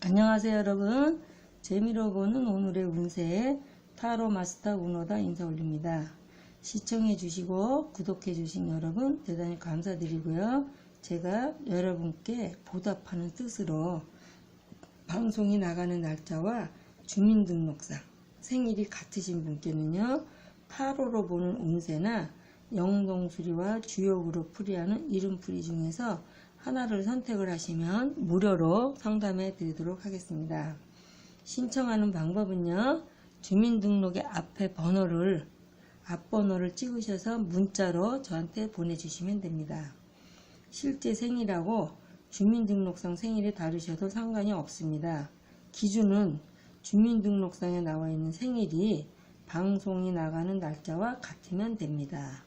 안녕하세요 여러분. 재미로 보는 오늘의 운세 타로 마스터 운호다 인사 올립니다. 시청해 주시고 구독해 주신 여러분 대단히 감사드리고요. 제가 여러분께 보답하는 뜻으로 방송이 나가는 날짜와 주민등록상 생일이 같으신 분께는요 타로로 보는 운세나 영동수리와 주역으로 풀이하는 이름풀이 중에서 하나를 선택을 하시면 무료로 상담해 드리도록 하겠습니다. 신청하는 방법은요, 주민등록의 앞번호를 찍으셔서 문자로 저한테 보내주시면 됩니다. 실제 생일하고 주민등록상 생일이 다르셔도 상관이 없습니다. 기준은 주민등록상에 나와 있는 생일이 방송이 나가는 날짜와 같으면 됩니다.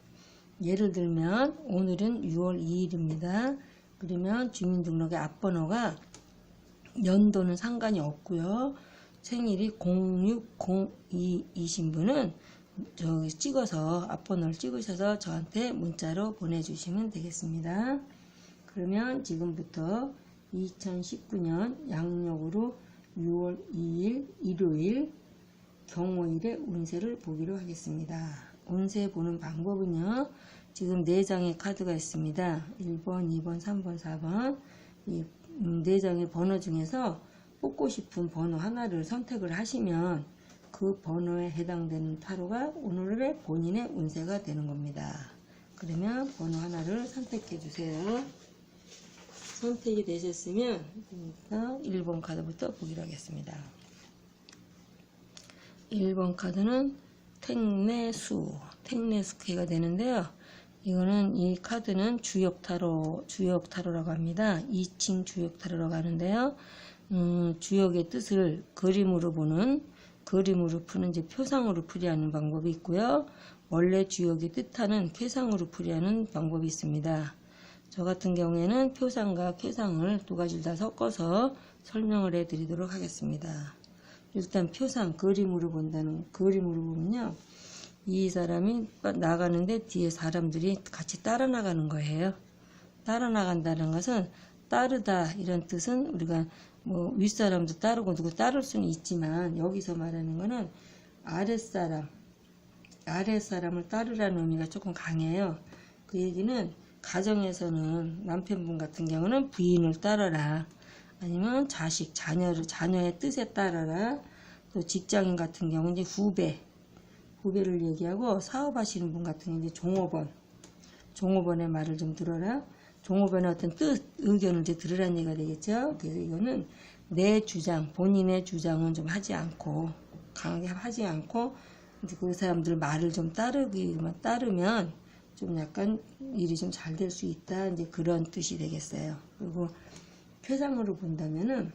예를 들면 오늘은 6월 2일입니다. 그러면 주민등록의 앞번호가 연도는 상관이 없고요. 생일이 0602이신 분은 저기 찍어서 앞번호를 찍으셔서 저한테 문자로 보내주시면 되겠습니다. 그러면 지금부터 2019년 양력으로 6월 2일 일요일 경호일의 운세를 보기로 하겠습니다. 운세 보는 방법은요. 지금 4장의 카드가 있습니다. 1번, 2번, 3번, 4번 이 4장의 번호 중에서 뽑고 싶은 번호 하나를 선택을 하시면 그 번호에 해당되는 타로가 오늘의 본인의 운세가 되는 겁니다. 그러면 번호 하나를 선택해 주세요. 선택이 되셨으면 1번 카드부터 보기로 하겠습니다. 1번 카드는 택내수가 되는데요. 이거는 이 카드는 주역 타로라고 합니다. 2층 주역 타로라고 하는데요. 주역의 뜻을 그림으로 푸는 이제 표상으로 풀이하는 방법이 있고요. 원래 주역이 뜻하는 쾌상으로 풀이하는 방법이 있습니다. 저 같은 경우에는 표상과 쾌상을 두 가지를 다 섞어서 설명을 해 드리도록 하겠습니다. 일단 표상, 그림으로 보면요. 이 사람이 나가는데 뒤에 사람들이 같이 따라 나가는 거예요. 따라 나간다는 것은 따르다 이런 뜻은 우리가 뭐 윗사람도 따르고 누구 따를 수는 있지만 여기서 말하는 거는 아랫사람을 따르라는 의미가 조금 강해요. 그 얘기는 가정에서는 남편분 같은 경우는 부인을 따르라, 아니면 자녀의 뜻에 따라라, 또 직장인 같은 경우는 이제 후배를 얘기하고, 사업하시는 분 같은 경우는 이제 종업원의 말을 좀 들어라, 종업원의 어떤 의견을 이제 들으라는 얘기가 되겠죠. 그래서 이거는 본인의 주장은 좀 강하게 하지 않고, 이제 그 사람들 말을 좀 따르면 좀 약간 일이 좀 잘 될 수 있다, 이제 그런 뜻이 되겠어요. 그리고 쾌상으로 본다면은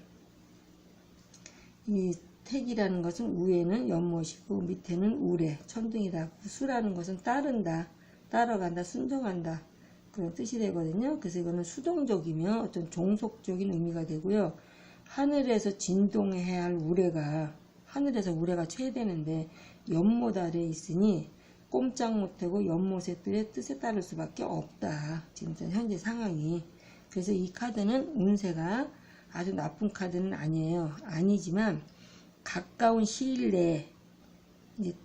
이 택이라는 것은 위에는 연못이고 밑에는 우레, 천둥이다. 수라는 것은 따른다, 따라간다, 순종한다, 그런 뜻이 되거든요. 그래서 이거는 수동적이며 어떤 종속적인 의미가 되고요. 하늘에서 진동해야 할 하늘에서 우레가 쳐야 되는데 연못 아래에 있으니 꼼짝 못하고 연못의 뜻에 따를 수밖에 없다, 지금 현재 상황이. 그래서 이 카드는 운세가 아주 나쁜 카드는 아니지만 가까운 시일 내에,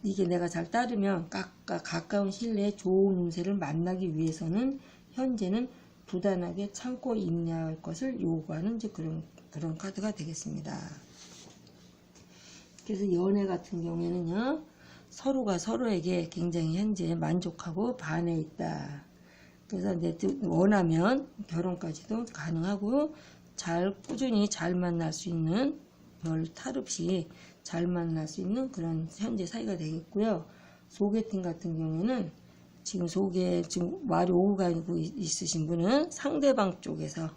이게 내가 잘 따르면 가까운 시일 내에 좋은 운세를 만나기 위해서는 현재는 부단하게 참고 인내할 것을 요구하는 이제 그런 카드가 되겠습니다. 그래서 연애 같은 경우에는요, 서로가 서로에게 굉장히 현재 만족하고 반해 있다. 그래서 원하면 결혼까지도 가능하고 꾸준히 잘 만날 수 있는, 별 탈 없이 잘 만날 수 있는 그런 현재 사이가 되겠고요. 소개팅 같은 경우에는 지금 말이 오고 가고 있으신 분은 상대방 쪽에서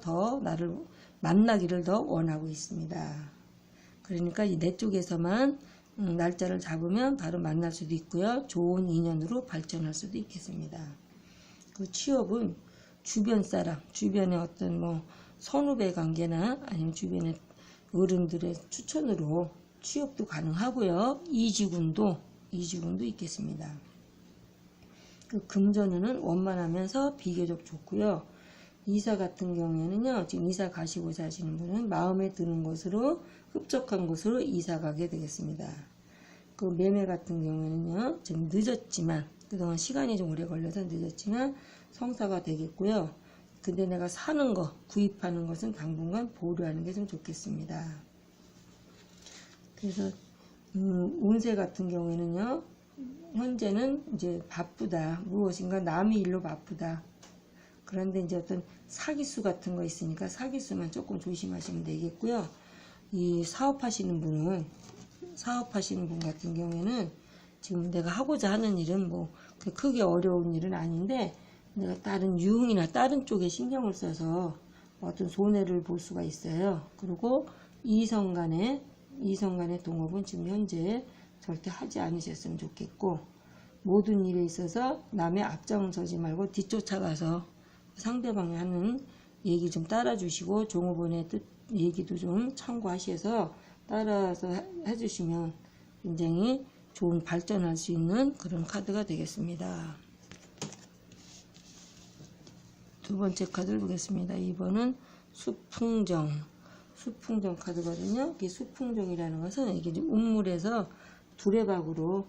더 나를 만나기를 더 원하고 있습니다. 그러니까 내 쪽에서만 날짜를 잡으면 바로 만날 수도 있고요. 좋은 인연으로 발전할 수도 있겠습니다. 그 취업은 주변의 어떤 선후배 관계나 아니면 주변의 어른들의 추천으로 취업도 가능하고요. 이직운도 있겠습니다. 그 금전운은 원만하면서 비교적 좋고요. 이사 같은 경우에는요, 지금 이사 가시고자 하시는 분은 마음에 드는 곳으로, 흡족한 곳으로 이사 가게 되겠습니다. 그 매매 같은 경우에는요, 지금 늦었지만, 그동안 시간이 좀 오래 걸려서 늦었지만 성사가 되겠고요. 근데 내가 사는 거, 구입하는 것은 당분간 보류하는 게 좀 좋겠습니다. 그래서 운세 같은 경우에는요, 현재는 이제 바쁘다, 무엇인가 남의 일로 바쁘다. 그런데 이제 어떤 사기수 같은 거 있으니까 사기수만 조금 조심하시면 되겠고요. 이 사업하시는 분 같은 경우에는 지금 내가 하고자 하는 일은 뭐 크게 어려운 일은 아닌데, 내가 다른 유흥이나 다른 쪽에 신경을 써서 어떤 손해를 볼 수가 있어요. 그리고 이성 간의 동업은 지금 현재 절대 하지 않으셨으면 좋겠고, 모든 일에 있어서 남의 앞장서지 말고 뒤쫓아가서 상대방이 하는 얘기 좀 따라주시고, 종업원의 뜻 얘기도 좀 참고하셔서 따라서 해주시면 굉장히 좋은 발전할 수 있는 그런 카드가 되겠습니다. 두 번째 카드를 보겠습니다. 2번은 수풍정 카드거든요. 이 수풍정이라는 것은 이게 운물에서 두레박으로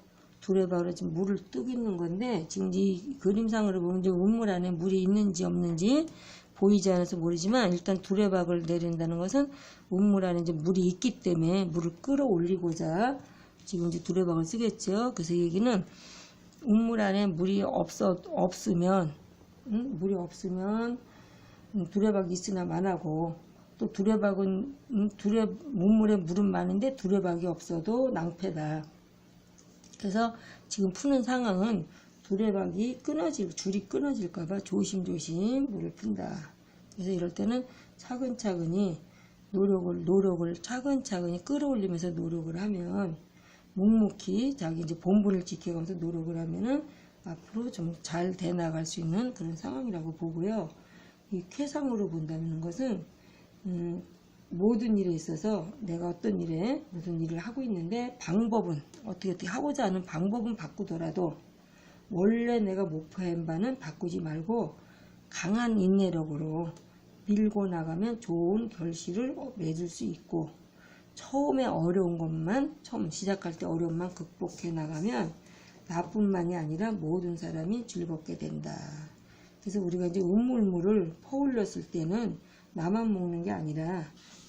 지금 물을 뜨고 있는 건데, 지금 이 그림상으로 보면 이제 운물 안에 물이 있는지 없는지 보이지 않아서 모르지만, 일단 두레박을 내린다는 것은 운물 안에 이제 물이 있기 때문에 물을 끌어올리고자 지금 이제 두레박을 쓰겠죠. 그래서 이 얘기는 운물 안에 물이 없으면 두레박이 있으나 마나고, 또 두레박은 문물에 물은 많은데 두레박이 없어도 낭패다. 그래서 지금 푸는 상황은 두레박이 줄이 끊어질까봐 조심조심 물을 푼다. 그래서 이럴 때는 차근차근히 노력을 차근차근히 끌어올리면서 노력을 하면, 묵묵히 자기 이제 본분을 지켜가면서 노력을 하면은 앞으로 좀 잘 돼 나갈 수 있는 그런 상황이라고 보고요. 이 쾌상으로 본다는 것은 모든 일에 있어서 내가 어떤 일에 무슨 일을 하고 있는데, 방법은 어떻게 하고자 하는 방법은 바꾸더라도 원래 내가 목표한 바는 바꾸지 말고 강한 인내력으로 밀고 나가면 좋은 결실을 맺을 수 있고, 처음에 처음 시작할 때 어려움만 극복해 나가면 나뿐만이 아니라 모든 사람이 즐겁게 된다. 그래서 우리가 이제 운물물을 퍼올렸을 때는 나만 먹는 게 아니라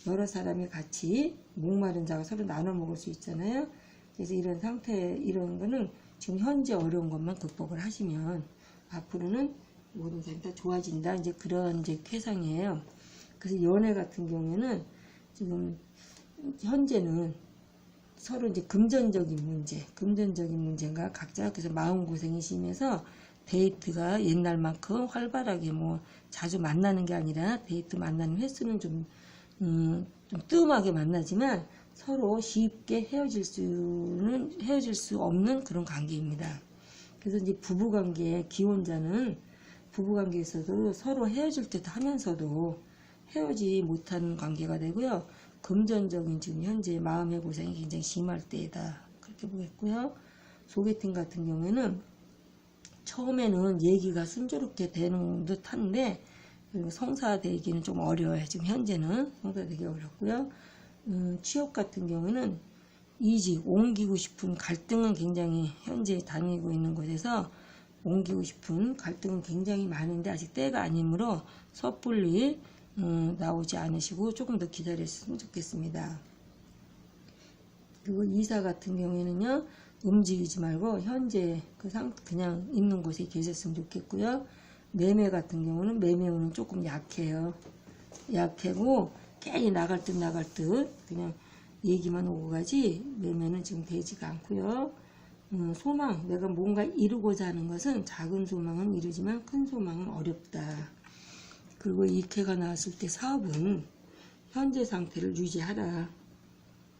여러 사람이 같이 목마른 자가 서로 나눠 먹을 수 있잖아요. 그래서 이런 거는 지금 현재 어려운 것만 극복을 하시면 앞으로는 모든 사람이 다 좋아진다. 이제 그런 이제 쾌상이에요. 그래서 연애 같은 경우에는 지금 현재는 서로 이제 금전적인 문제인가 각자 그래서 마음고생이 심해서 데이트가 옛날만큼 활발하게 뭐 자주 만나는 게 아니라, 데이트 만나는 횟수는 좀 뜸하게 만나지만 서로 쉽게 헤어질 수 없는 그런 관계입니다. 그래서 이제 부부관계의 기혼자는 부부관계에서도 서로 헤어질 듯 하면서도 헤어지지 못하는 관계가 되고요. 금전적인 지금 현재 마음의 고생이 굉장히 심할 때이다. 그렇게 보겠고요. 소개팅 같은 경우에는 처음에는 얘기가 순조롭게 되는 듯 한데, 성사되기는 좀 어려워요. 지금 현재는 성사되기 어렵고요. 취업 같은 경우는 이직, 옮기고 싶은 갈등은 굉장히 현재 다니고 있는 곳에서 옮기고 싶은 갈등은 굉장히 많은데 아직 때가 아니므로 섣불리 나오지 않으시고 조금 더 기다렸으면 좋겠습니다. 그리고 이사 같은 경우에는요, 움직이지 말고 현재 그냥 있는 곳에 계셨으면 좋겠고요. 매매 같은 경우는 매매운은 조금 약하고 괜히 나갈 듯 그냥 얘기만 오고 가지 매매는 지금 되지가 않고요. 소망, 내가 뭔가 이루고자 하는 것은 작은 소망은 이루지만 큰 소망은 어렵다. 그리고 이케가 나왔을 때 사업은 현재 상태를 유지하라.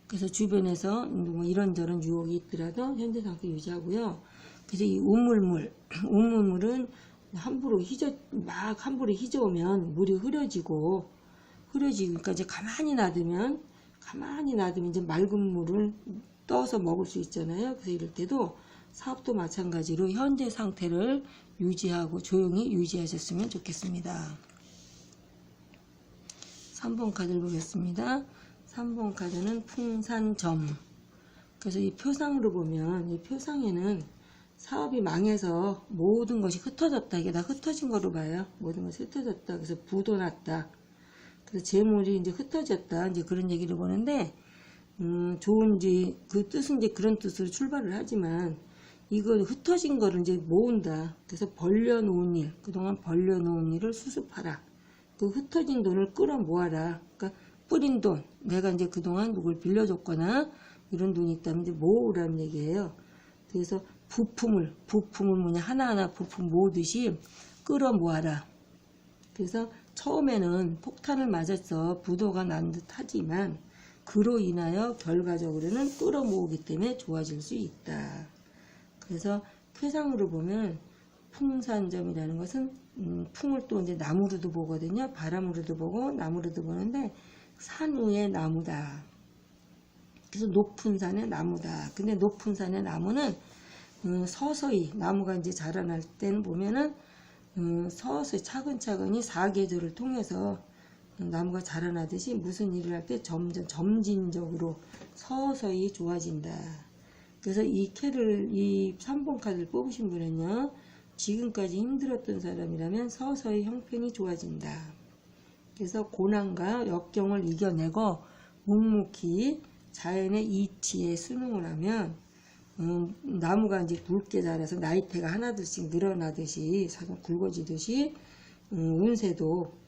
그래서 주변에서 뭐 이런저런 유혹이 있더라도 현재 상태 유지하고요. 그래서 이 우물물은 함부로 휘저으면 물이 흐려지니까 이제 가만히 놔두면 이제 맑은 물을 떠서 먹을 수 있잖아요. 그래서 이럴 때도 사업도 마찬가지로 현재 상태를 유지하고 조용히 유지하셨으면 좋겠습니다. 3번 카드를 보겠습니다. 3번 카드는 풍산점. 그래서 이 표상으로 보면 이 표상에는 사업이 망해서 모든 것이 흩어졌다. 이게 다 흩어진 거로 봐요. 모든 것이 흩어졌다. 그래서 부도 났다. 그래서 재물이 이제 흩어졌다. 이제 그런 얘기를 보는데, 좋은지, 그 뜻은 이제 그런 뜻으로 출발을 하지만, 이거 흩어진 거를 이제 모은다. 그래서 벌려놓은 일, 그동안 벌려놓은 일을 수습하라. 그 흩어진 돈을 끌어 모아라. 그러니까 뿌린 돈, 내가 이제 그동안 누굴 빌려줬거나 이런 돈이 있다면 이제 모으라는 얘기예요. 그래서 부품을 뭐냐, 하나하나 부품 모으듯이 끌어 모아라. 그래서 처음에는 폭탄을 맞아서 부도가 난 듯 하지만, 그로 인하여 결과적으로는 끌어 모으기 때문에 좋아질 수 있다. 그래서 쾌상으로 보면 풍산점이라는 것은 풍을 또 이제 나무로도 보거든요. 바람으로도 보고 나무로도 보는데, 산 위의 나무다. 그래서 높은 산의 나무다. 근데 높은 산의 나무는 서서히 나무가 이제 자라날 때는 보면은 서서히 차근차근히 사계절을 통해서 나무가 자라나듯이 무슨 일을 할 때 점진적으로 서서히 좋아진다. 그래서 이 3번 카드를 뽑으신 분은요, 지금까지 힘들었던 사람이라면 서서히 형편이 좋아진다. 그래서 고난과 역경을 이겨내고 묵묵히 자연의 이치에 순응을 하면, 나무가 이제 굵게 자라서 나이테가 하나둘씩 늘어나듯이, 굵어지듯이, 운세도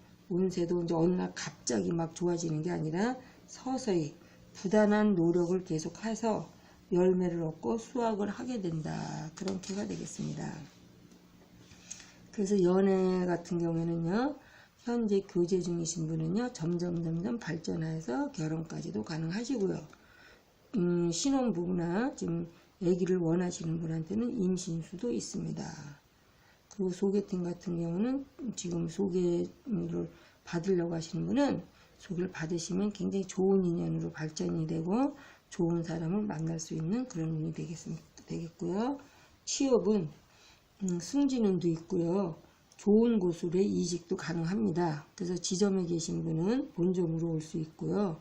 이제 어느 날 갑자기 막 좋아지는 게 아니라 서서히 부단한 노력을 계속해서 열매를 얻고 수확을 하게 된다. 그런 캐가 되겠습니다. 그래서 연애 같은 경우에는요, 현재 교제 중이신 분은요, 점점 발전해서 결혼까지도 가능하시고요. 신혼부부나 지금 아기를 원하시는 분한테는 임신수도 있습니다. 그리고 소개팅 같은 경우는 지금 소개를 받으려고 하시는 분은 소개를 받으시면 굉장히 좋은 인연으로 발전이 되고 좋은 사람을 만날 수 있는 그런 운이 되겠고요. 취업은 승진운도 있고요. 좋은 곳으로의 이직도 가능합니다. 그래서 지점에 계신 분은 본점으로 올 수 있고요.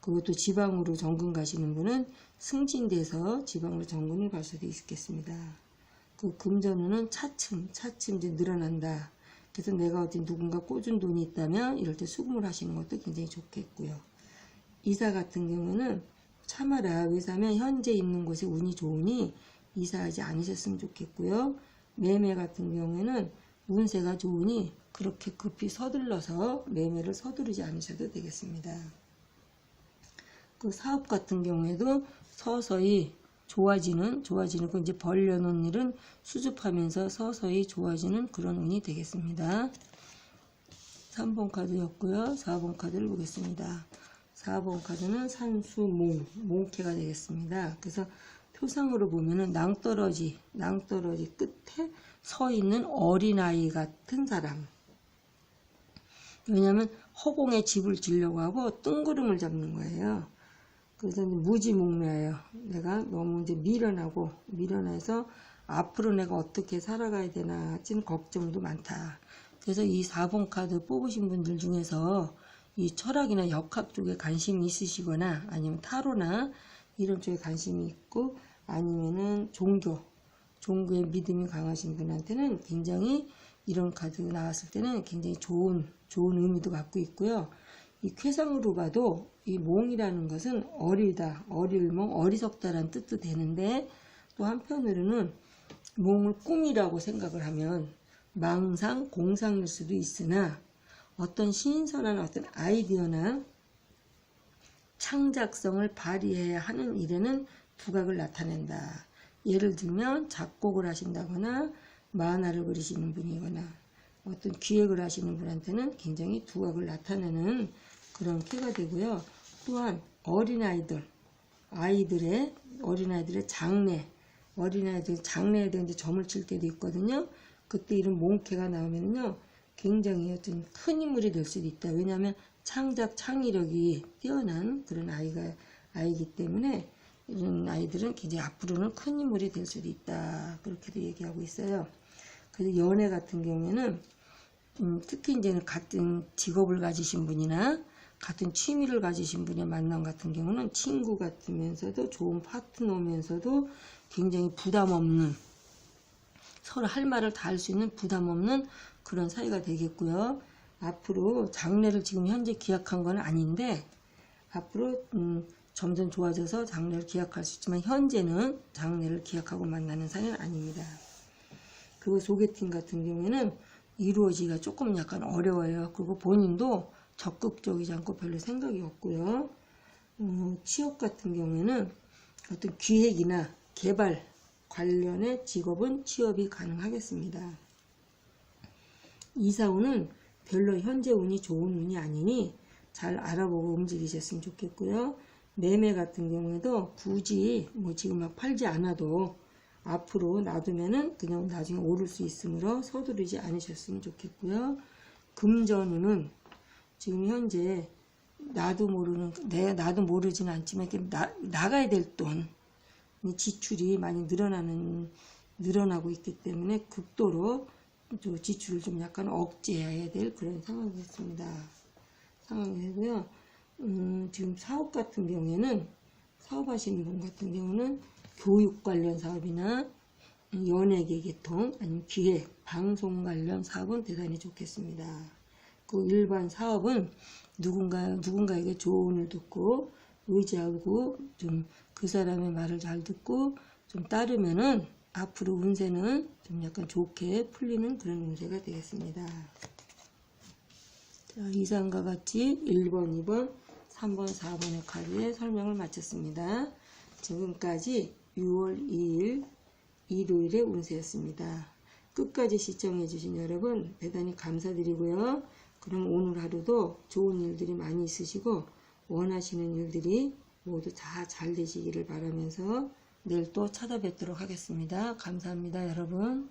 그것도 지방으로 정근 가시는 분은 승진돼서 지방으로 정근을 갈 수도 있겠습니다. 그 금전운은 차츰 이제 늘어난다. 그래서 내가 어디 누군가 꽂은 돈이 있다면 이럴 때 수금을 하시는 것도 굉장히 좋겠고요. 이사 같은 경우는 참아라. 왜냐하면 현재 있는 곳에 운이 좋으니 이사하지 않으셨으면 좋겠고요. 매매 같은 경우에는 운세가 좋으니 그렇게 급히 서둘러서 매매를 서두르지 않으셔도 되겠습니다. 그 사업 같은 경우에도 서서히 좋아지는 거 이제 벌려놓은 일은 수습하면서 서서히 좋아지는 그런 운이 되겠습니다. 3번 카드였고요. 4번 카드를 보겠습니다. 4번 카드는 산수몽, 몽캐가 되겠습니다. 그래서 표상으로 보면은 낭떠러지 끝에 서 있는 어린아이 같은 사람. 왜냐하면 허공에 집을 지려고 하고 뜬구름을 잡는 거예요. 그래서 무지몽매예요. 내가 너무 이제 미련해서 앞으로 내가 어떻게 살아가야 되나 지금 걱정도 많다. 그래서 이 4번 카드 뽑으신 분들 중에서 이 철학이나 역학 쪽에 관심이 있으시거나 아니면 타로나 이런 쪽에 관심이 있고 아니면은 종교에 믿음이 강하신 분한테는 굉장히 이런 카드 나왔을 때는 굉장히 좋은 의미도 갖고 있고요. 이 쾌상으로 봐도 이 몽이라는 것은 어릴몽, 어리석다라는 뜻도 되는데 또 한편으로는 몽을 꿈이라고 생각을 하면 망상, 공상일 수도 있으나 어떤 신선한 어떤 아이디어나 창작성을 발휘해야 하는 일에는 두각을 나타낸다. 예를 들면 작곡을 하신다거나 만화를 그리시는 분이거나 어떤 기획을 하시는 분한테는 굉장히 두각을 나타내는 그런 캐가 되고요. 또한 어린아이들의 장래에 대한 점을 칠 때도 있거든요. 그때 이런 몽캐가 나오면요. 굉장히 어떤 큰 인물이 될 수도 있다. 왜냐하면 창의력이 뛰어난 그런 아이기 때문에 이런 아이들은 굉장히 앞으로는 큰 인물이 될 수도 있다. 그렇게도 얘기하고 있어요. 그래서 연애 같은 경우에는 특히 이제는 같은 직업을 가지신 분이나 같은 취미를 가지신 분의 만남 같은 경우는 친구 같으면서도 좋은 파트너면서도 굉장히 부담 없는, 서로 할 말을 다 할 수 있는 부담 없는 그런 사이가 되겠고요. 앞으로 장래를 지금 현재 기약한 건 아닌데 앞으로 점점 좋아져서 장래를 기약할 수 있지만 현재는 장래를 기약하고 만나는 사이는 아닙니다. 그리고 소개팅 같은 경우에는 이루어지기가 조금 약간 어려워요. 그리고 본인도 적극적이지 않고 별로 생각이 없고요. 취업 같은 경우에는 어떤 기획이나 개발 관련의 직업은 취업이 가능하겠습니다. 이사운은 별로 현재 운이 좋은 운이 아니니 잘 알아보고 움직이셨으면 좋겠고요. 매매 같은 경우에도 굳이 뭐 지금 막 팔지 않아도 앞으로 놔두면은 그냥 나중에 오를 수 있으므로 서두르지 않으셨으면 좋겠고요. 금전운은 지금 현재 나도 모르지는 않지만 이렇게 나가야 될 돈, 지출이 많이 늘어나고 있기 때문에 극도로 지출을 좀 약간 억제해야 될 그런 상황이고요. 지금 사업 같은 경우에는 사업하시는 분 같은 경우는 교육 관련 사업이나 연예계 개통 아니면 기획, 방송 관련 사업은 대단히 좋겠습니다. 그 일반 사업은 누군가에게 조언을 듣고 의지하고 좀 그 사람의 말을 잘 듣고 좀 따르면은 앞으로 운세는 좀 약간 좋게 풀리는 그런 운세가 되겠습니다. 자, 이상과 같이 1번, 2번, 3번, 4번의 카드의 설명을 마쳤습니다. 지금까지 6월 2일 일요일의 운세였습니다. 끝까지 시청해주신 여러분 대단히 감사드리고요. 그럼 오늘 하루도 좋은 일들이 많이 있으시고 원하시는 일들이 모두 다 잘 되시기를 바라면서 내일 또 찾아뵙도록 하겠습니다. 감사합니다, 여러분.